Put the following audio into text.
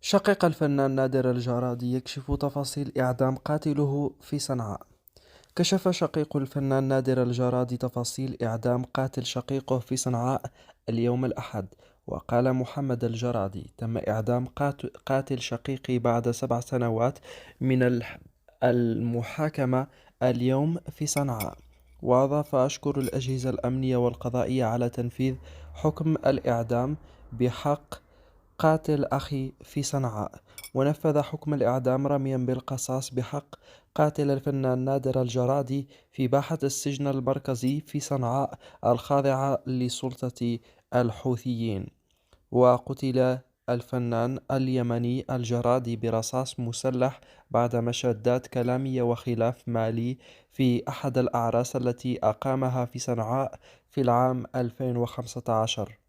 شقيق الفنان نادر الجرادي يكشف تفاصيل إعدام قاتله في صنعاء. كشف شقيق الفنان نادر الجرادي تفاصيل إعدام قاتل شقيقه في صنعاء اليوم الأحد. وقال محمد الجرادي: تم إعدام قاتل شقيقي بعد 7 سنوات من المحاكمة اليوم في صنعاء. وأضاف: أشكر الأجهزة الأمنية والقضائية على تنفيذ حكم الإعدام بحق قاتل أخي في صنعاء. ونفذ حكم الإعدام رميا بالقصاص بحق قاتل الفنان نادر الجرادي في باحة السجن المركزي في صنعاء الخاضعة لسلطة الحوثيين. وقتل الفنان اليمني الجرادي برصاص مسلح بعد مشادات كلامية وخلاف مالي في أحد الأعراس التي أقامها في صنعاء في العام 2015.